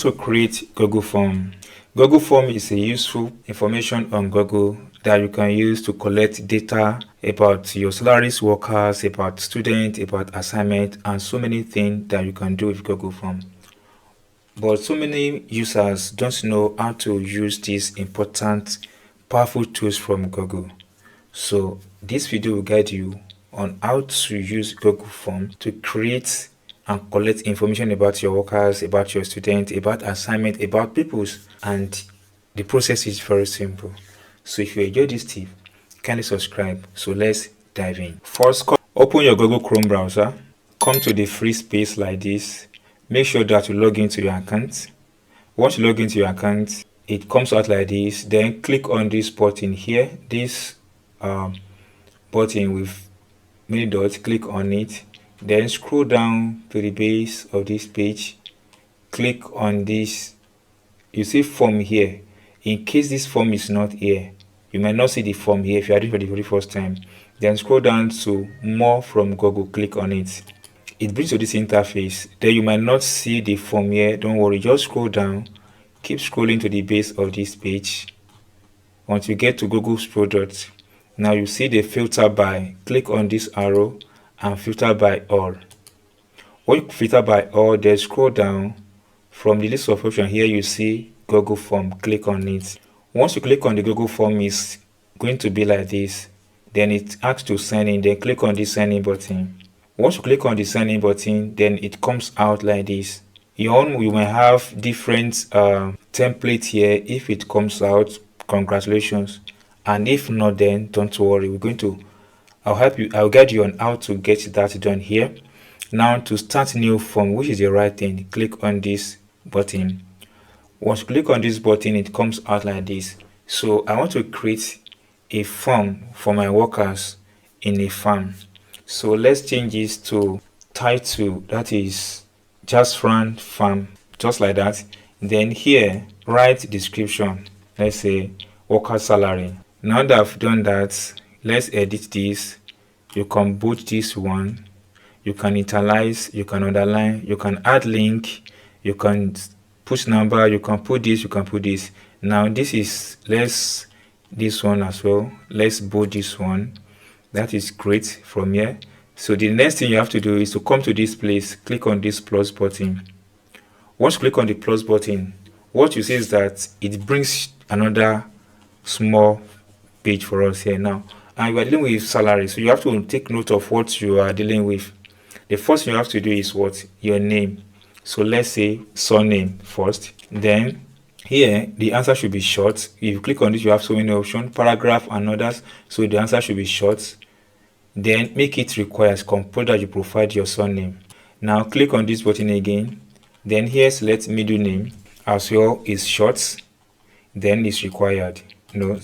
To create Google Form. Google Form is a useful information on Google that you can use to collect data about your salaries, workers, about students, about assignment, and so many things that you can do with Google Form. But so many users don't know how to use these important, powerful tools from Google. So this video will guide you on how to use Google Form to create and collect information about your workers, about your students, about assignment, about people's, and the process is very simple. So if you enjoy this tip, kindly subscribe. So let's dive in. First, open your Google Chrome browser, come to the free space like this. Make sure that you log into your account. Once you log into your account, it comes out like this. Then click on this button here, this button with many dots. Click on it, then scroll down to the base of this page. Click on this, you see form here. In case this form is not here, you might not see the form here if you are doing for the very first time. Then scroll down to more from Google. Click on it. It brings you this interface. Then you might not see the form here. Don't worry, just scroll down, keep scrolling to the base of this page. Once you get to Google's product, now you see the filter by. Click on this arrow and filter by all. When you filter by all, then scroll down. From the list of options here, you see Google Form. Click on it. Once you click on the Google Form, it's going to be like this. Then it asks to sign in. Then click on the sign in button. Once you click on the sign in button, then it comes out like this. You may have different template here. If it comes out, congratulations. And if not, then don't worry. I'll guide you on how to get that done here. Now to start new form, which is the right thing, click on this button. Once you click on this button, it comes out like this. So I want to create a form for my workers in a farm. So let's change this to title, that is just run farm, just like that. Then here write description, let's say worker salary. Now that I've done that, let's edit this. You can boot this one, you can italize, you can underline, you can add link, you can put number, you can put this, you can put this. Now this is this one as well. Let's boot this one. That is great from here. So the next thing you have to do is to come to this place, click on this plus button. Once you click on the plus button, what you see is that it brings another small page for us here now. And we are dealing with salary, so you have to take note of what you are dealing with. The first thing you have to do is what? Your name. So let's say surname first. Then here the answer should be short. If you click on this, you have so many options, paragraph and others. So the answer should be short. Then make it requires, compose that you provide your surname. Now click on this button again. Then here select middle name as well, is short. Then it's required. No,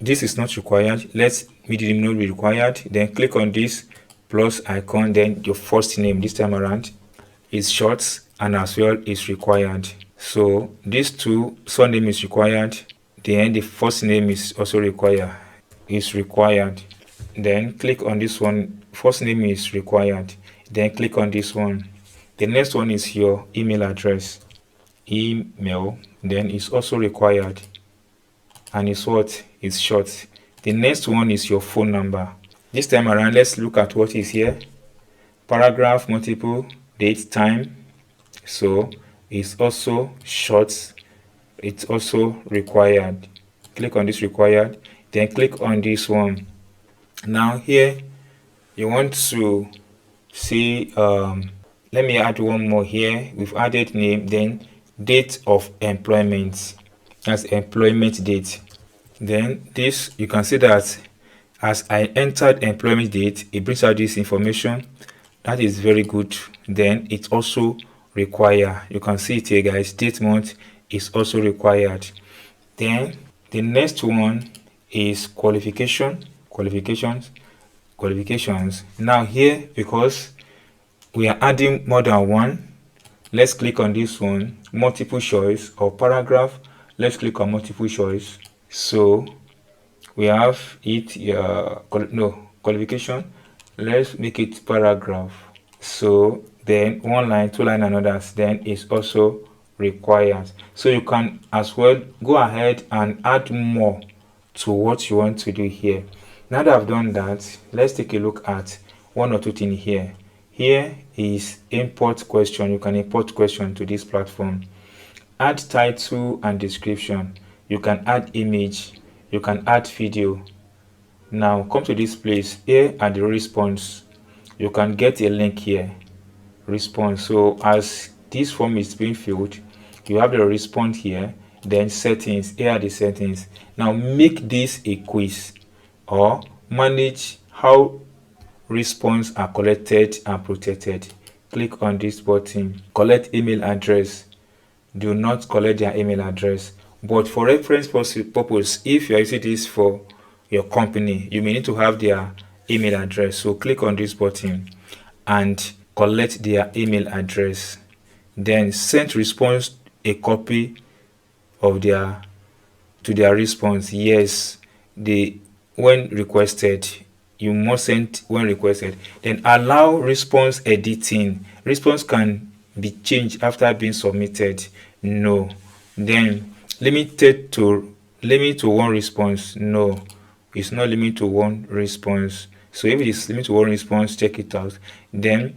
this is not required. Let middle name not be required. Then click on this plus icon. Then your first name this time around is short and as well is required. So these two, surname is required. Then the first name is also required. Then click on this one, first name is required. Then click on this one. The next one is your email address. Email, then is also required. And it's what? It's short. The next one is your phone number. This time around, let's look at what is here. Paragraph, multiple, date, time. So it's also short. It's also required. Click on this required. Then click on this one. Now here you want to see let me add one more here. We've added name, then date of employment, that's employment date. Then this, you can see that as I entered employment date, it brings out this information. That is very good. Then it also require, you can see it here guys, date month is also required. Then the next one is qualifications. Now here, because we are adding more than one, let's click on this one, multiple choice or paragraph. Let's click on multiple choice. So we have it qualification. Let's make it paragraph. So then one line, two line and others, then is also requires. So you can as well go ahead and add more to what you want to do here. Now that I've done that, let's take a look at one or two things here. Here is import question. You can import question to this platform. Add title and description. You can add image. You can add video. Now come to this place. Here are the response. You can get a link here. Response. So as this form is being filled, you have the response here. Then settings. Here are the settings. Now make this a quiz or manage how response are collected and protected. Click on this button. Collect email address. Do not collect their email address, but for reference purpose, if you are using this for your company, you may need to have their email address. So click on this button and collect their email address. Then send response a copy of their response. Yes, when requested, you must send when requested. Then allow response editing. Response can be changed after being submitted. No. Then limit to one response. No, it's not limited to one response. So if it is limited to one response, check it out. Then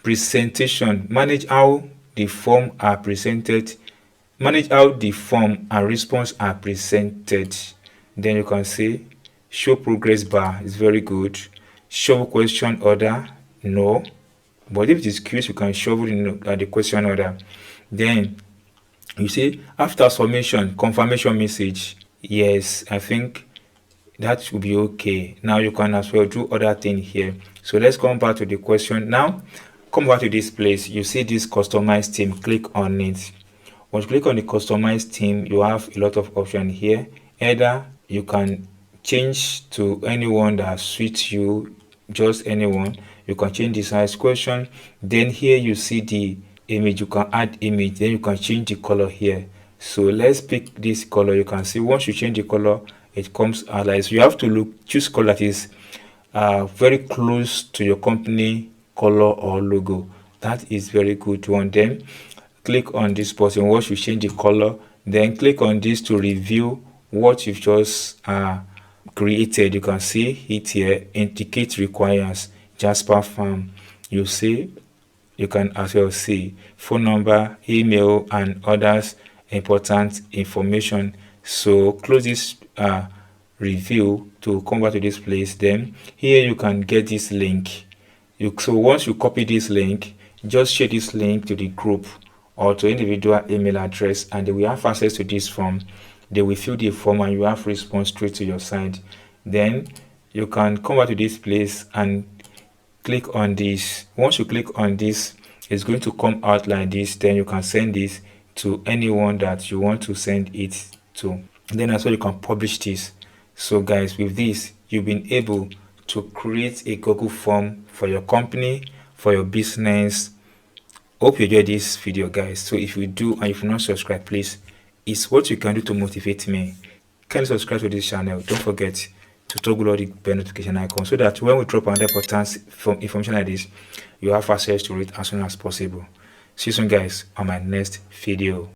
presentation. Manage how the form are presented. Manage how the form and response are presented. Then you can see show progress bar is very good. Show question order. No, but if it is quiz, you can show the question order. Then you see after submission, confirmation message. Yes, I think that should be okay. Now you can as well do other thing here. So let's come back to the question. Now come back to this place. You see this customized theme. Click on it. Once you click on the customized theme, you have a lot of options here. Either you can change to anyone that suits you, just anyone. You can change the size question. Then here you see the image. You can add image. Then you can change the color here. So let's pick this color. You can see once you change the color, it comes out like so. You have to choose color that is very close to your company color or logo. That is very good one. Then click on this button once you change the color. Then click on this to review what you've just created. You can see it here. Indicate requires Jasper Farm. You see, you can as well see phone number, email, and others important information. So close this review to come back to this place. Then here you can get this link. So once you copy this link, just share this link to the group or to individual email address, and they will have access to this form. They will fill the form and you have response straight to your side. Then you can come back to this place and click on this. Once you click on this, it's going to come out like this. Then you can send this to anyone that you want to send it to. Then as well you can publish this. So guys, with this you've been able to create a Google form for your company, for your business. Hope you enjoyed this video, guys. So if you do and if you're not subscribed, please, it's what you can do to motivate me. Kindly subscribe to this channel. Don't forget to toggle all the bell notification icon so that when we drop another important information like this, you have access to it as soon as possible. See you soon, guys, on my next video.